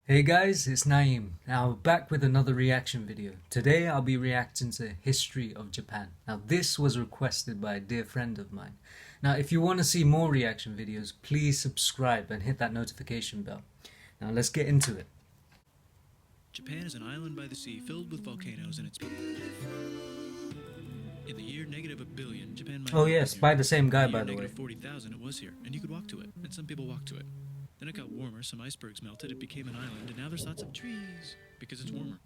Hey guys, it's Naeem. Now back with another reaction video. Today I'll be reacting to History of Japan. Now this was requested by a dear friend of mine. Now if you want to see more reaction videos, please subscribe and hit that notification bell. Now let's get into it. Japan is an island by the sea filled with volcanoes and it's in the year negative a billion, Japan might Oh not yes, be by here. the same guy In the by year the way. negative 40,000 it was here, and you could walk to it, and some people walked to it. Then it got warmer, some icebergs melted, it became an island, and now there's lots of trees because it's warmer.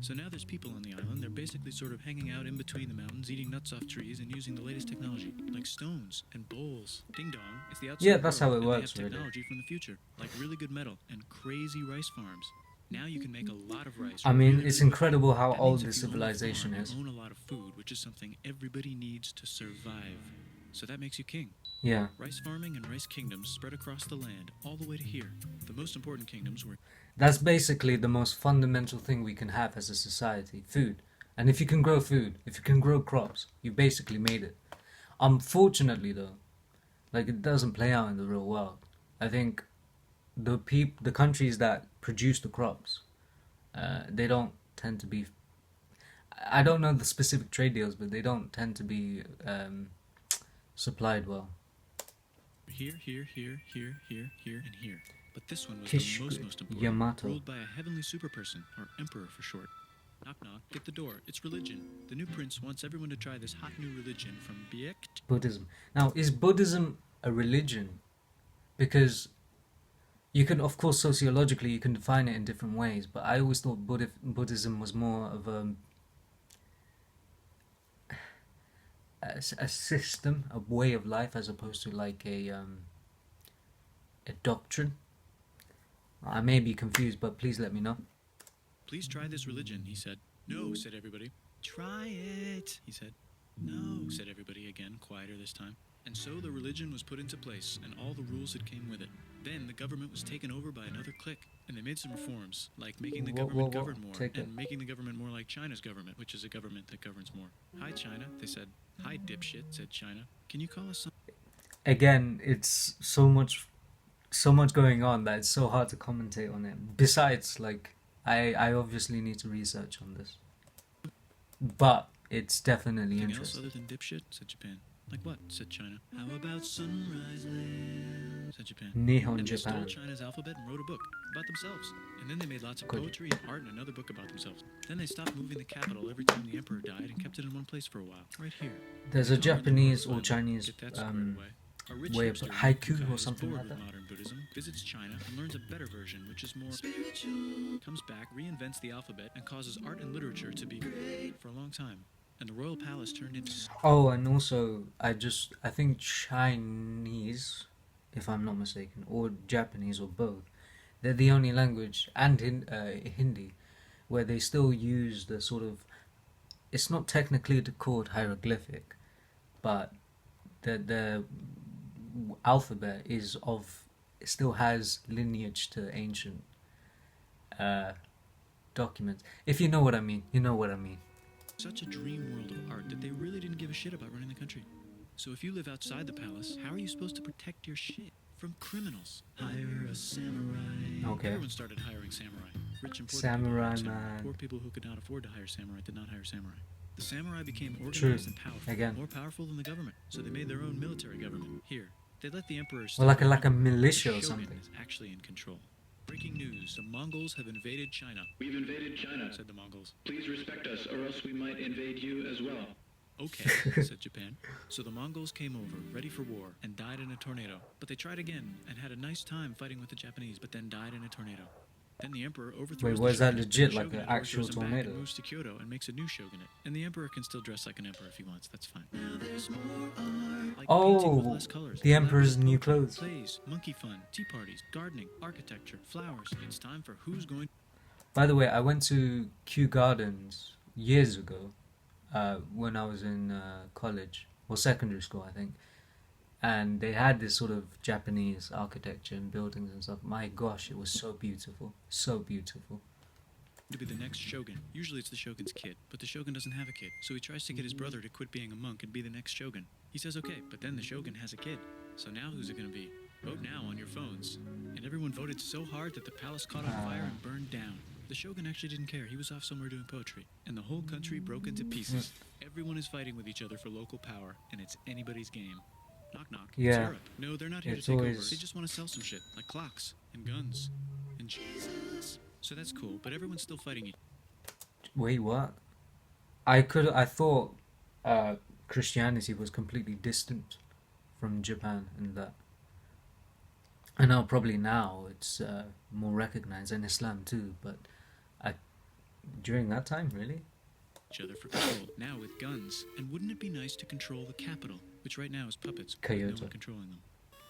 So now there's people on the island. They're basically sort of hanging out in between the mountains, eating nuts off trees, and using the latest technology, like stones and bowls. Ding dong, it's the outside Yeah, that's how world, it and works they have really. technology from the future, like really good metal and crazy rice farms. Now you can make a lot of rice. I mean, really, it's really incredible quick. how That old means this if you own a civilization farm, is. you own a lot of food, which is something everybody needs to survive. So that makes you king. Yeah. Rice farming and rice kingdoms spread across the land, all the way to here. The most important kingdoms were That's basically the most fundamental thing we can have as a society, food. And if you can grow food, if you can grow crops, you basically made it. Unfortunately though, like it doesn't play out in the real world. I think the countries that produce the crops, they don't tend to be. I don't know the specific trade deals, but they don't tend to be supplied well. here, and here. But this one was Kishku, the most important. Yamato. Ruled by a heavenly superperson, or emperor for short. Knock knock, get the door. It's religion. The new prince wants everyone to try this hot new religion from Biekt. Buddhism. Now, is Buddhism a religion? Because you can, of course, sociologically, you can define it in different ways, but I always thought Buddhism was more of a system, a way of life, as opposed to like a doctrine. I may be confused, but please let me know. Please try this religion, he said. No, said everybody. Try it, he said. No, said everybody again, quieter this time. And so the religion was put into place, and all the rules that came with it. Then the government was taken over by another clique, and they made some reforms, like making the government govern more, and making the government more like China's government, which is a government that governs more. Hi, China, they said. Hi, dipshit, said China. Can you call us some... Again, it's so much going on that it's so hard to commentate on it. Besides, like, I obviously need to research on this, but it's definitely Anything else interesting. other than dipshit, said Japan. Like what? Said China. How about Sunrise Land? Said Japan. Nihon And they stole Japan. China's alphabet and wrote a book about themselves. And then they made lots of poetry and art and another book about themselves. Then they stopped moving the capital every time the emperor died and kept it in one place for a while. Right here. There's a Japanese or Chinese Get that squared away. A rich way of hipster haiku guy or is something bored like with that. modern Buddhism, visits China and learns a better version, which is more spiritual. Comes back, reinvents the alphabet, and causes art and literature to be great for a long time. And the royal palace turned into... Oh, and also, I think Chinese, if I'm not mistaken, or Japanese, or both, they're the only language, and Hindi, where they still use the sort of, it's not technically called hieroglyphic, but the alphabet is of, it still has lineage to ancient documents. If you know what I mean, you know what I mean. Such a dream world of art that they really didn't give a shit about running the country. So if you live outside the palace, how are you supposed to protect your shit from criminals? Hire a samurai. Okay. Everyone started hiring samurai. Rich and poor Samurai people hired man. Poor people who could not afford to hire samurai did not hire samurai. The samurai became True. organized and powerful, Again. more powerful than the government. So they made their own military government. Here, they let the emperor. Well, like a The militia or shogun something. is actually in control. Breaking news: the Mongols have invaded China. We've invaded China. Said the Mongols. Please respect us, or else we might invade you as well. Okay, said Japan. So the Mongols came over, ready for war, and died in a tornado. But they tried again, and had a nice time fighting with the Japanese, but then died in a tornado. Then the emperor overthrows Wait, the was that shogunate, legit, the like an shogunate actual overthrows him back tornado? and moves to Kyoto and makes a new shogunate. And the emperor can still dress like an emperor if he wants, that's fine. Now there's more art. Like painting with Oh, less colors, the emperor's elaborate new poetry, clothes. Plays, monkey fun, tea parties, gardening, architecture, flowers. It's time for who's going... By the way, I went to Kew Gardens years ago, when I was in college, or secondary school, I think. And they had this sort of Japanese architecture and buildings and stuff. My gosh, it was so beautiful. So beautiful. To be the next shogun. Usually it's the shogun's kid, but the shogun doesn't have a kid, so he tries to get his brother to quit being a monk and be the next shogun. He says okay, but then the shogun has a kid. So now who's it gonna be? Vote now on your phones. And everyone voted so hard that the palace caught on fire and burned down. The shogun actually didn't care. He was off somewhere doing poetry. And the whole country broke into pieces. Everyone is fighting with each other for local power, and it's anybody's game. Knock knock. Yeah. It's Europe. No, they're not here to It's take over. always- They just want to sell some shit, like clocks and guns and Jesus. So that's cool, but everyone's still fighting each. Wait, what? I thought Christianity was completely distant from Japan and that. I know probably now it's more recognized, and Islam too, but during that time, really? Each other for control, now with guns. And wouldn't it be nice to control the capital, which right now is puppets, with no Kyoto. one controlling them?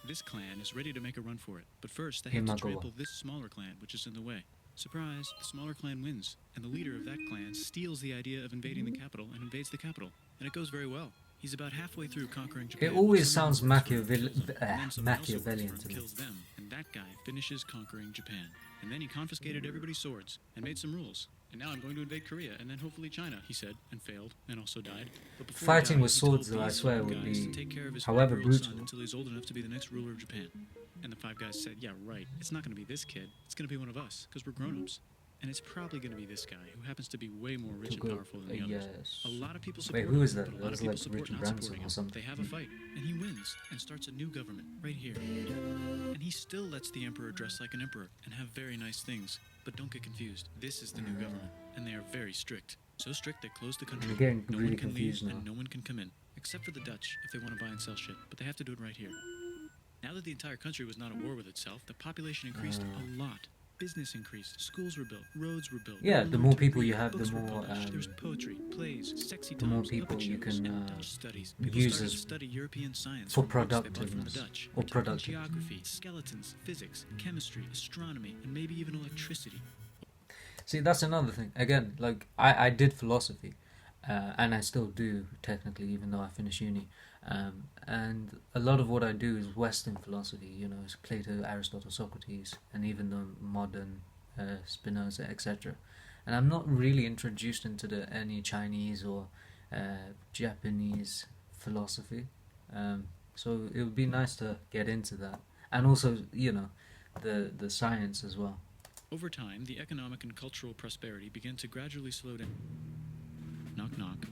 This clan is ready to make a run for it, but first they have to Himagawa. trample this smaller clan, which is in the way. Surprise, the smaller clan wins, and the leader of that clan steals the idea of invading the capital and invades the capital. And it goes very well. He's about halfway through conquering Japan. It always when someone sounds votes for him, and then someone else Machiavellian votes for to him, me. kills them, and that guy finishes conquering Japan. And then he confiscated everybody's swords and made some rules. And now I'm going to invade Korea and then hopefully China, he said, and failed, and also died. But before he Fighting died, with he told swords, though, I these swear, five would guys be, to take care of his however, five-year-old son brutal. until he's old enough to be the next ruler of Japan. And the five guys said, yeah, right, it's not going to be this kid, it's going to be one of us, because we're grown-ups. And it's probably going to be this guy, who happens to be way more rich and Took a- powerful than the others. yes. A lot of people support Wait, who is him, that? but a That lot was of people like support Richard not Branson supporting or him. something. They have a fight, and he wins, and starts a new government, right here. And he still lets the emperor dress like an emperor, and have very nice things. But don't get confused, this is the new government, and they are very strict. So strict they close the country. I'm getting No really one can leave, confused now. and no one can come in. Except for the Dutch, if they want to buy and sell shit, but they have to do it right here. Now that the entire country was not at war with itself, the population increased a lot. Business increased, schools were built, roads were built. Yeah, Everyone the learned more to people read, you have, the books were more, published. There was poetry, plays, sexy the more times, people puppet you shows, can, and Dutch studies. use People started as- to study European science for from books they bought from the productiveness Dutch. or We're talking productive. geography, skeletons, physics, chemistry, astronomy, and maybe even electricity. See, that's another thing. Again, like I did philosophy, and I still do technically, even though I finished uni. And a lot of what I do is Western philosophy. You know, it's Plato, Aristotle, Socrates, and even the modern Spinoza, etc. And I'm not really introduced into any Chinese or Japanese philosophy. So it would be nice to get into that, and also, you know, the science as well. Over time, the economic and cultural prosperity began to gradually slow down. Knock knock.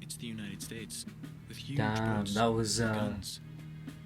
It's the United States. With huge Damn, boats, that was guns, gunboats.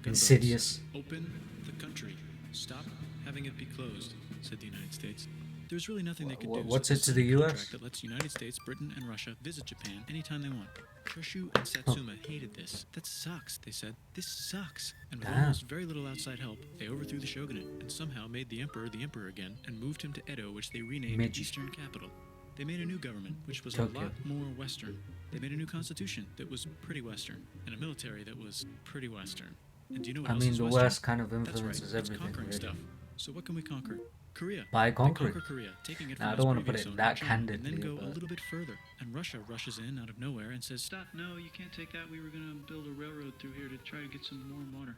insidious. Open the country. Stop having it be closed, said the United States. There's really nothing they could do. What's so it to they the signed a US? contract that lets United States, Britain, and Russia visit Japan anytime they want. Choshu and Satsuma hated this. That sucks, they said. This sucks. And with Damn. almost very little outside help, they overthrew the shogunate and somehow made the emperor again and moved him to Edo, which they renamed Meiji. Eastern Capital. They made a new government, which was Tokyo. a lot more Western. They made a new constitution that was pretty Western, and a military that was pretty Western. And do you know what I else mean, is the Western? West kind of That's right, influences it's everything, conquering really. stuff. So what can we conquer? Korea. By They conquering. conquer Korea, taking it Now, I from don't its wanna put previous it owner, that China, candidly, and then go a but- little bit further. And Russia rushes in out of nowhere and says, "Stop! No, you can't take that. We were going to build a railroad through here to try to get some warm water."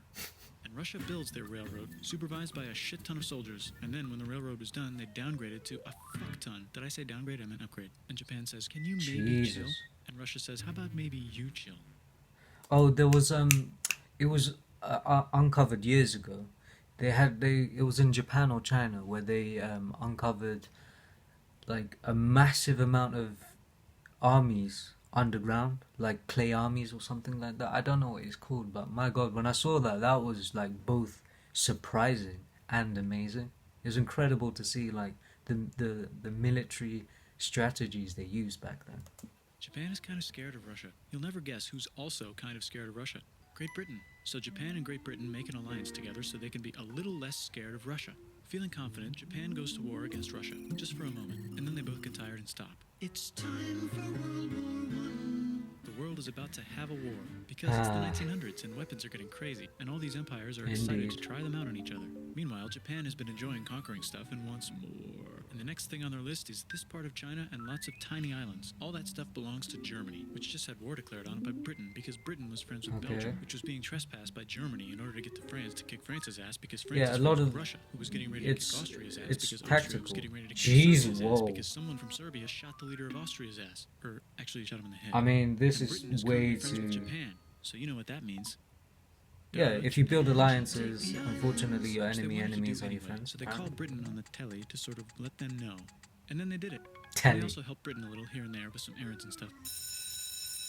And Russia builds their railroad, supervised by a shit ton of soldiers. And then when the railroad was done, they downgraded to a fuck ton. Did I say downgrade? I meant upgrade. And Japan says, "Can you maybe chill?" Jesus. And Russia says, "How about maybe you chill?" Oh, there was it was uncovered years ago. It was in Japan or China where they uncovered like a massive amount of armies underground, like clay armies or something like that. I don't know what it's called, but my God, when I saw that, that was like both surprising and amazing. It was incredible to see like the military strategies they used back then. Japan is kind of scared of Russia. You'll never guess who's also kind of scared of Russia. Great Britain. So Japan and Great Britain make an alliance together so they can be a little less scared of Russia. Feeling confident, Japan goes to war against Russia, just for a moment, and then they both get tired and stop. It's time for World War I. The world is about to have a war, because it's the 1900s and weapons are getting crazy, and all these empires are excited Indeed. to try them out on each other. Meanwhile, Japan has been enjoying conquering stuff and wants more. And the next thing on their list is this part of China and lots of tiny islands. All that stuff belongs to Germany, which just had war declared on it by Britain, because Britain was friends with Okay. Belgium, which was being trespassed by Germany in order to get to France to kick France's ass, because France Yeah, is a lot friends with of- Russia, who was getting ready to it's- kick Austria's ass, it's because Austria was tactical. getting ready to kick Jeez, Serbia's ass, whoa. because someone from Serbia shot the leader of Austria's ass. Or actually shot him in the head. I mean, this And is Britain is way currently friends with too. Japan, so you know what that means. Yeah, if you build alliances, Japan. unfortunately your Which they wanted to enemies do are your anyway, friends. So they called Britain on the telly to sort of let them know. And then they did it. Telly. They also helped Britain a little here and there with some errands and stuff.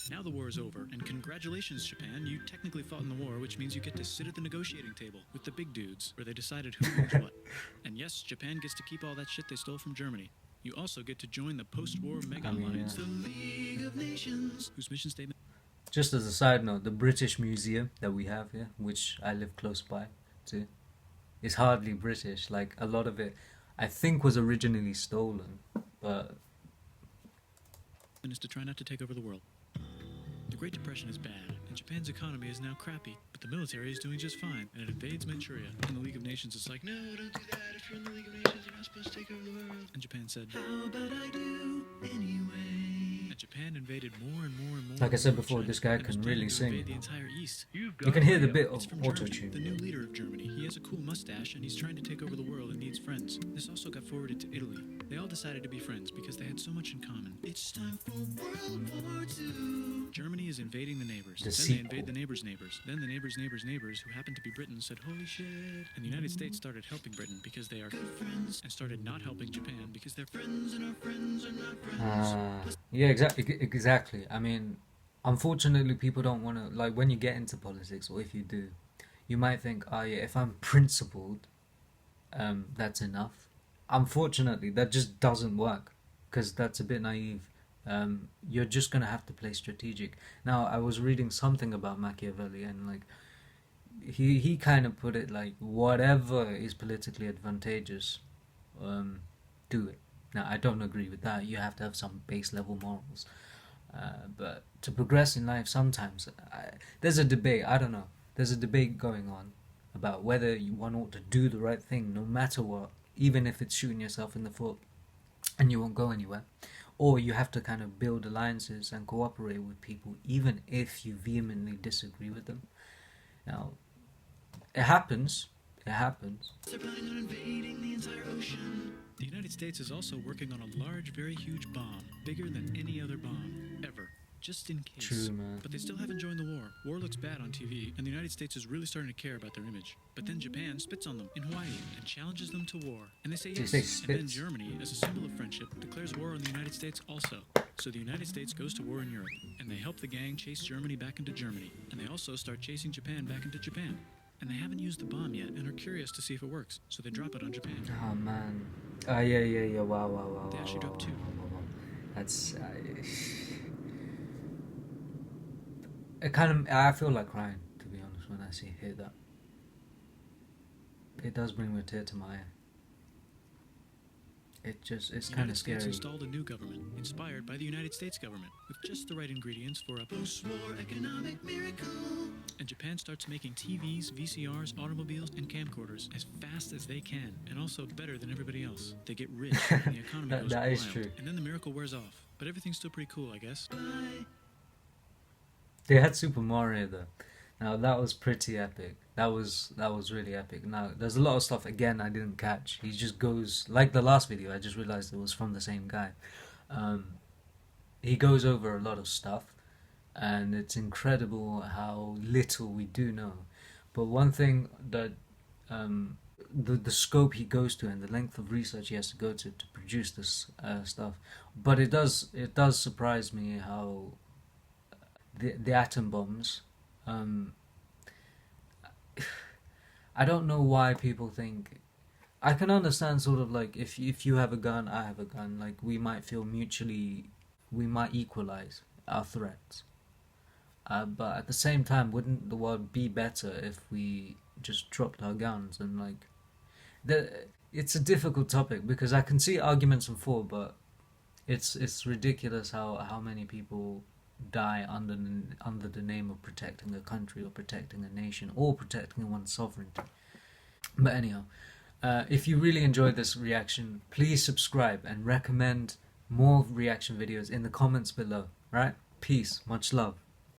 Now the war is over, and congratulations, Japan. You technically fought in the war, which means you get to sit at the negotiating table with the big dudes, where they decided who owns what. And yes, Japan gets to keep all that shit they stole from Germany. You also get to join the post-war mega alliance, the League of Nations, whose mission statement... Just as a side note, the British Museum that we have here, which I live close by to, is hardly British. Like, a lot of it, I think, was originally stolen, but... is to try not to take over the world. The Great Depression is bad, and Japan's economy is now crappy, but the military is doing just fine, and it invades Manchuria. And the League of Nations is like, no, don't do that. If you're in the League of Nations, you're not supposed to take over the world. And Japan said, how about I do anyway? And Japan invaded more and more and more. Like I said before, China, this guy and was can planning really to sing. invade the entire East. You can hear the bit It's of from Germany, auto-tune. the new leader of Germany. He has a cool mustache, and he's trying to take over the world and needs friends. This also got forwarded to Italy. They all decided to be friends because they had so much in common. It's time for World War II. Germany is invading the neighbors. Then they invade the neighbors' neighbors. Then the neighbors' neighbors' neighbors, who happened to be Britain, said, holy shit. And the United States started helping Britain because they are good friends, and started not helping Japan because they're friends and our friends are not friends. Yeah, exactly. I mean, unfortunately, people don't want to, like, when you get into politics, or if you do, you might think, oh yeah, if I'm principled, that's enough. Unfortunately, that just doesn't work, because that's a bit naive. You're just going to have to play strategic. Now, I was reading something about Machiavelli, and like, he kind of put it like, whatever is politically advantageous, do it. Now, I don't agree with that. You have to have some base level morals. But to progress in life, sometimes there's a debate. I don't know. There's a debate going on about whether one ought to do the right thing, no matter what, even if it's shooting yourself in the foot and you won't go anywhere. Or you have to kind of build alliances and cooperate with people, even if you vehemently disagree with them. Now, it happens. It happens. They're planning on invading the entire ocean. The United States is also working on a large, very huge bomb, bigger than any other bomb, ever. Just in case. True, man. But they still haven't joined the war. War looks bad on TV, and the United States is really starting to care about their image. But then Japan spits on them in Hawaii and challenges them to war. And they say yes. And then Germany, as a symbol of friendship, declares war on the United States also. So the United States goes to war in Europe, and they help the gang chase Germany back into Germany. And they also start chasing Japan back into Japan. And they haven't used the bomb yet, and are curious to see if it works. So they drop it on Japan. Oh, man. Yeah. Wow. They actually dropped two. That's... it kind of... I feel like crying, to be honest, when I hear that. It does bring a tear to my eye. It's kind of scary. The United States installed a new government, inspired by the United States government, with just the right ingredients for a post-war economic miracle. And Japan starts making TVs, VCRs, automobiles, and camcorders as fast as they can, and also better than everybody else. They get rich, and the economy goes that wild. is true. And then the miracle wears off. But everything's still pretty cool, I guess. Bye. They had Super Mario though. Now that was pretty epic. That was really epic. Now there's a lot of stuff again I didn't catch. He just goes like the last video. I just realized it was from the same guy. He goes over a lot of stuff, and it's incredible how little we do know. But one thing that the scope he goes to and the length of research he has to go to produce this stuff. But it does surprise me how the atom bombs. I don't know why people think. I can understand sort of like if you have a gun, I have a gun. Like we might feel mutually, we might equalize our threats. But at the same time, wouldn't the world be better if we just dropped our guns and like? It's a difficult topic because I can see arguments for, but it's ridiculous how many people die under the name of protecting a country or protecting a nation or protecting one's sovereignty. But anyhow, if you really enjoyed this reaction, please subscribe and recommend more reaction videos in the comments below. Right? Peace. Much love.